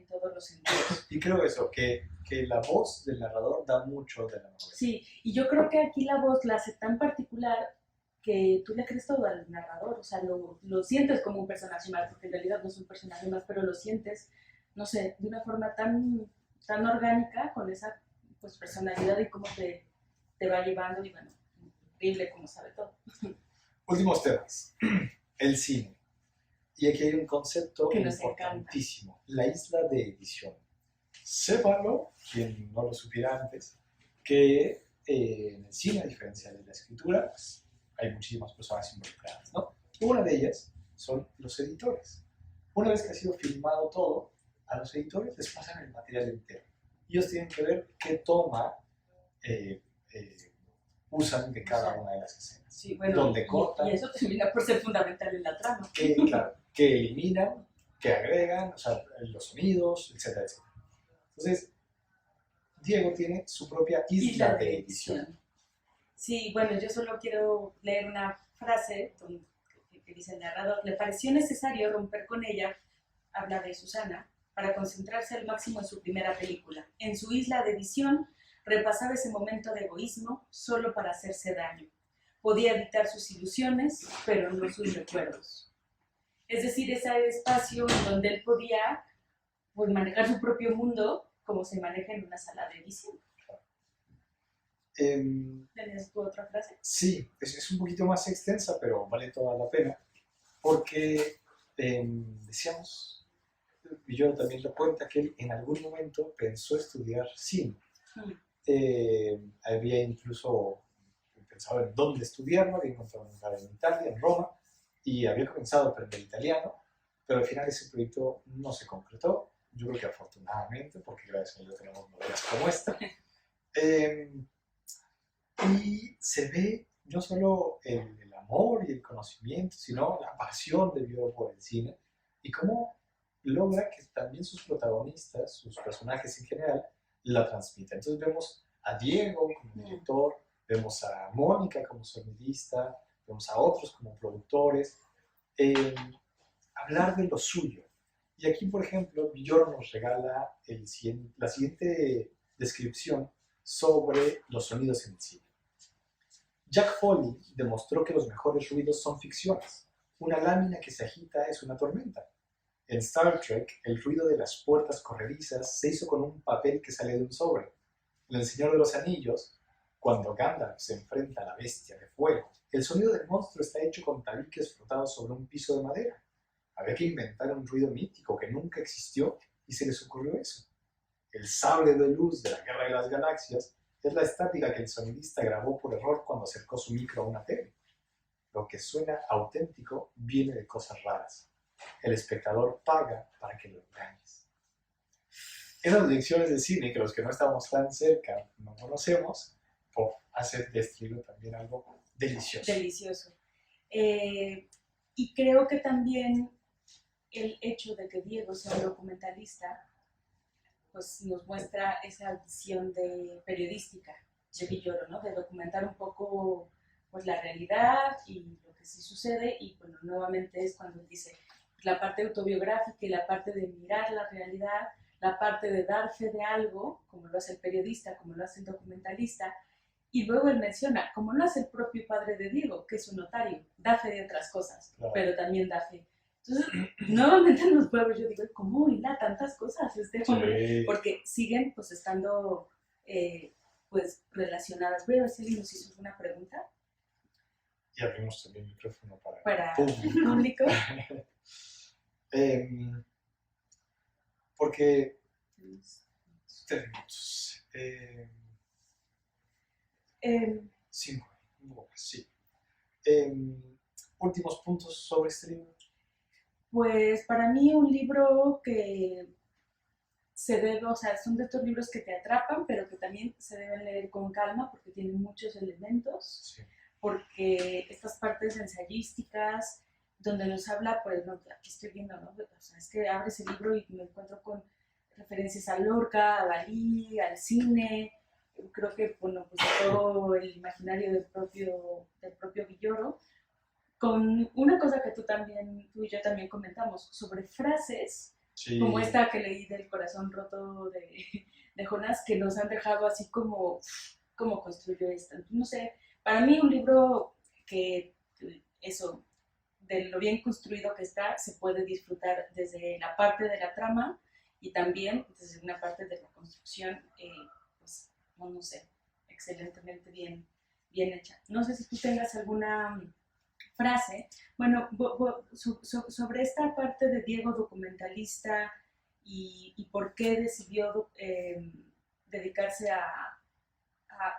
todos los sentidos. Y creo eso, que la voz del narrador da mucho de la novela. Sí, y yo creo que aquí la voz la hace tan particular que tú le crees todo al narrador, o sea, lo sientes como un personaje más, porque en realidad no es un personaje más, pero lo sientes, no sé, de una forma tan orgánica, con esa pues, personalidad y cómo te va llevando, y bueno, increíble como sabe todo. Últimos temas. El cine. Y aquí hay un concepto Que nos importantísimo, la isla de edición. Sépalo, quien no lo supiera antes, que en el cine, a diferencia de la escritura, pues, hay muchísimas personas involucradas, ¿no? Una de ellas son los editores. Una vez que ha sido filmado todo, a los editores les pasan el material entero. Ellos tienen que ver qué toma eh, usan de cada una de las escenas. Sí, bueno, donde cortan. Y eso termina por ser fundamental en la trama. Claro, que eliminan, que agregan, o sea, los sonidos, etcétera, etcétera. Entonces, Diego tiene su propia isla de edición. Sí, bueno, yo solo quiero leer una frase que dice el narrador. Le pareció necesario romper con ella, habla de Susana, para concentrarse al máximo en su primera película. En su isla de edición, repasaba ese momento de egoísmo solo para hacerse daño. Podía evitar sus ilusiones, pero no sus recuerdos. Es decir, ese espacio en donde él podía pues, manejar su propio mundo como se maneja en una sala de edición. ¿Tenías tú otra frase? Sí, es un poquito más extensa, pero vale toda la pena, porque decíamos, y yo también lo cuenta, que él en algún momento pensó estudiar cine. Había incluso pensado en dónde estudiarlo, había encontrado un lugar en Italia, en Roma, y había comenzado a aprender italiano, pero al final ese proyecto no se concretó. Yo creo que afortunadamente, porque gracias a Dios tenemos novelas como esta. Y se ve no solo el amor y el conocimiento, sino la pasión de Vio por el cine y cómo logra que también sus protagonistas, sus personajes en general, la transmiten. Entonces vemos a Diego como director, vemos a Mónica como sonidista, vemos a otros como productores, hablar de lo suyo. Y aquí, por ejemplo, Villoro nos regala la siguiente descripción sobre los sonidos en el cine. Jack Foley demostró que los mejores ruidos son ficciones. Una lámina que se agita es una tormenta. En Star Trek, el ruido de las puertas corredizas se hizo con un papel que sale de un sobre. En El Señor de los Anillos, cuando Gandalf se enfrenta a la bestia de fuego, el sonido del monstruo está hecho con tabiques frotados sobre un piso de madera. Había que inventar un ruido mítico que nunca existió y se les ocurrió eso. El sable de luz de la Guerra de las Galaxias es la estática que el sonidista grabó por error cuando acercó su micro a una tele. Lo que suena auténtico viene de cosas raras. El espectador paga para que lo engañes. Esas lecciones de cine que los que no estamos tan cerca no conocemos, hace de estilo también algo delicioso. Delicioso. Y creo que también el hecho de que Diego sea un documentalista pues nos muestra esa visión de periodística de Villoro, ¿no? De documentar un poco pues, la realidad y lo que sí sucede, y bueno, nuevamente es cuando él dice la parte autobiográfica y la parte de mirar la realidad, la parte de dar fe de algo, como lo hace el periodista, como lo hace el documentalista, y luego él menciona, como lo hace el propio padre de Diego, que es un notario, da fe de otras cosas, claro, pero también da fe. Entonces, nuevamente en los pueblos yo digo, ¿cómo hila tantas cosas este hombre? Sí. Porque siguen pues estando pues relacionadas. Voy a ver si alguien nos hizo una pregunta. Y abrimos también el micrófono para público. Porque tenemos 5, sí. Últimos puntos sobre este libro. Pues para mí un libro que se debe, o sea, son de estos libros que te atrapan, pero que también se deben leer con calma porque tienen muchos elementos, sí, porque estas partes ensayísticas, donde nos habla, pues, no, aquí estoy viendo, ¿no? O sea, es que abres el libro y me encuentro con referencias a Lorca, a Dalí, al cine, creo que, bueno, pues todo el imaginario del propio Villoro, con una cosa que tú y yo también comentamos, sobre frases, sí, como esta que leí del corazón roto de Jonás, que nos han dejado así como construyó esto. Entonces, no sé, para mí un libro que eso, de lo bien construido que está, se puede disfrutar desde la parte de la trama y también desde una parte de la construcción, pues, no sé, excelentemente bien hecha. No sé si tú tengas alguna frase, bueno, sobre esta parte de Diego documentalista y por qué decidió dedicarse a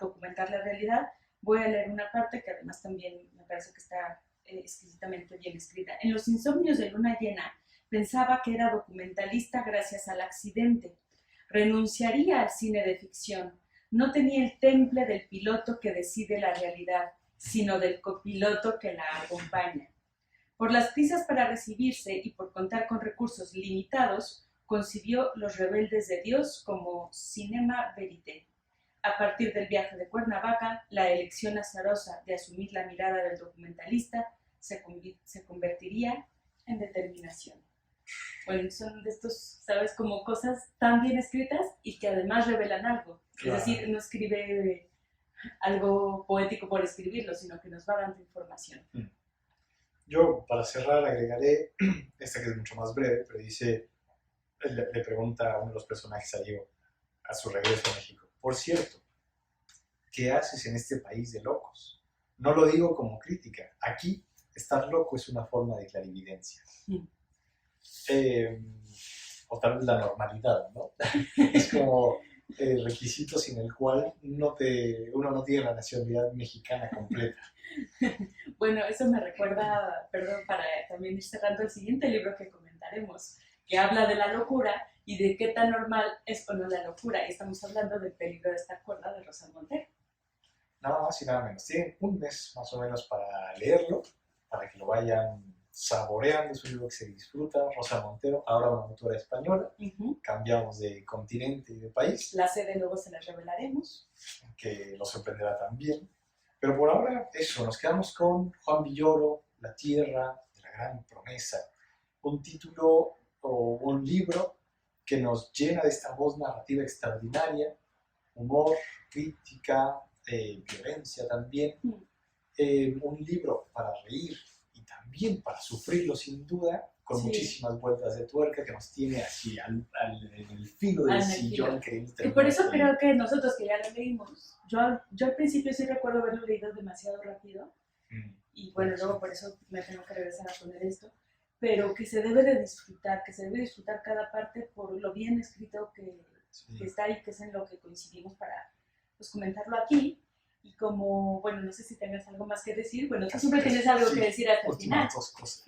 documentar la realidad, voy a leer una parte que además también me parece que está exquisitamente bien escrita. En Los insomnios de luna llena, pensaba que era documentalista gracias al accidente. Renunciaría al cine de ficción. No tenía el temple del piloto que decide la realidad, sino del copiloto que la acompaña. Por las prisas para recibirse y por contar con recursos limitados, concibió Los rebeldes de Dios como cinema verité. A partir del viaje de Cuernavaca, la elección azarosa de asumir la mirada del documentalista se convertiría en determinación. Bueno, son de estos, ¿sabes? Como cosas tan bien escritas y que además revelan algo. Claro. Es decir, no escribe algo poético por escribirlo, sino que nos va dando información. Yo, para cerrar, agregaré esta que es mucho más breve, pero dice, le pregunta a uno de los personajes a Diego, a su regreso a México: por cierto, ¿qué haces en este país de locos? No lo digo como crítica. Aquí, estar loco es una forma de clarividencia. O tal vez la normalidad, ¿no? Es como el requisito sin el cual uno no tiene la nacionalidad mexicana completa. Bueno, eso me recuerda, perdón, para también ir cerrando el siguiente libro que comentaremos, que habla de la locura y de qué tan normal es o no la locura. Y estamos hablando del peligro de estar cuerda de Rosa Montero. Nada más y nada menos. Tienen un mes más o menos para leerlo, para que lo vayan saboreando. Es un libro que se disfruta. Rosa Montero, ahora una autora española. Cambiamos de continente y de país. La sede luego se la revelaremos. Que lo sorprenderá también. Pero por ahora, eso, nos quedamos con Juan Villoro, La Tierra de la Gran Promesa. Un título o un libro que nos llena de esta voz narrativa extraordinaria, humor, crítica, violencia también. Un libro para reír y también para sufrirlo sin duda, con muchísimas vueltas de tuerca que nos tiene así en el filo del sillón. Y por eso creo que nosotros que ya lo leímos, yo al principio sí recuerdo haberlo leído demasiado rápido, y bueno, luego por eso me tengo que regresar a poner esto, pero que se debe de disfrutar, cada parte por lo bien escrito que está ahí, que es en lo que coincidimos para pues, comentarlo aquí. Y como, bueno, no sé si tengas algo más que decir. Bueno, tú siempre tienes algo que decir hasta el final. Dos cosas.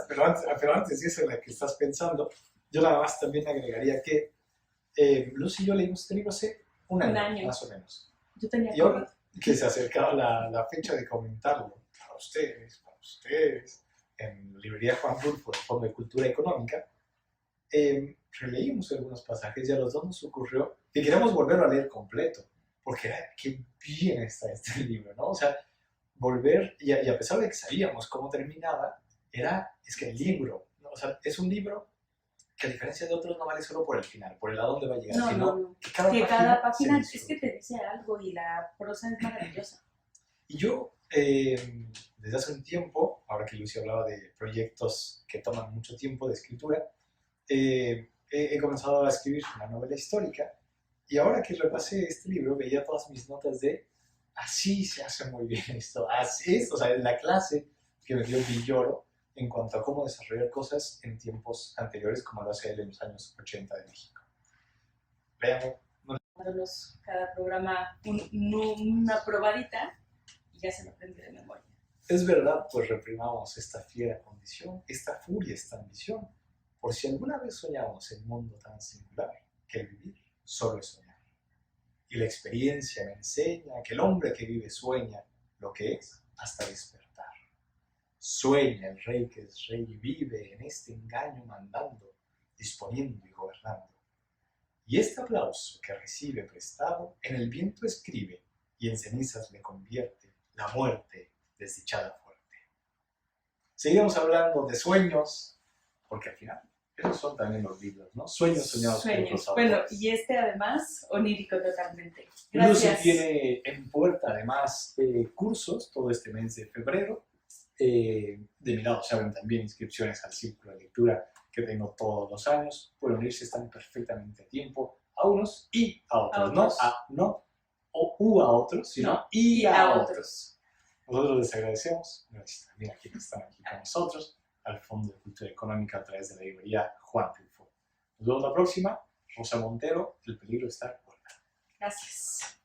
Pero antes de eso, en la que estás pensando, yo nada más también agregaría que Luz y yo leímos este libro hace un año, más o menos. Yo tenía y ahora que se acercaba la fecha de comentarlo para ustedes, en la librería Juan Rulfo, el Fondo de Cultura Económica, releímos algunos pasajes y a los dos nos ocurrió que queríamos volverlo a leer completo. Porque era, qué bien está este libro, ¿no? O sea, volver, y a pesar de que sabíamos cómo terminaba, es que el libro, ¿no? O sea, es un libro que a diferencia de otros no vale solo por el final, por el a dónde va a llegar, sino que cada página es que te dice algo y la prosa es maravillosa. Y yo, desde hace un tiempo, ahora que Lucy hablaba de proyectos que toman mucho tiempo de escritura, he comenzado a escribir una novela histórica. Y ahora que repasé este libro, veía todas mis notas de así se hace muy bien esto, así es, o sea, la clase que me dio Villoro en cuanto a cómo desarrollar cosas en tiempos anteriores, como lo hace él en los años 80 de México. Veamos. Dándonos cada programa una probadita y ya se lo aprende de memoria. Es verdad, pues reprimamos esta fiera condición, esta furia, esta ambición, por si alguna vez soñamos en un mundo tan singular que el vivir solo es soñar. Y la experiencia me enseña que el hombre que vive sueña lo que es hasta despertar. Sueña el rey que es rey y vive en este engaño mandando, disponiendo y gobernando. Y este aplauso que recibe prestado en el viento escribe y en cenizas le convierte la muerte desdichada fuerte. Seguiremos hablando de sueños, porque al final esos son también los libros, ¿no? Sueños soñados por otros autores. Bueno, y este además, onírico totalmente. Gracias. Lucy tiene en puerta además cursos todo este mes de febrero. De mi lado se abren también inscripciones al círculo de lectura que tengo todos los años. Pueden unirse, están perfectamente a tiempo, a unos y a otros. No a otros, sino No, y a otros. Nosotros les agradecemos, gracias también a quienes están aquí con nosotros, al Fondo de Cultura Económica a través de la librería Juan Rulfo. Nos vemos la próxima. Rosa Montero, El peligro de estar colgado. Gracias.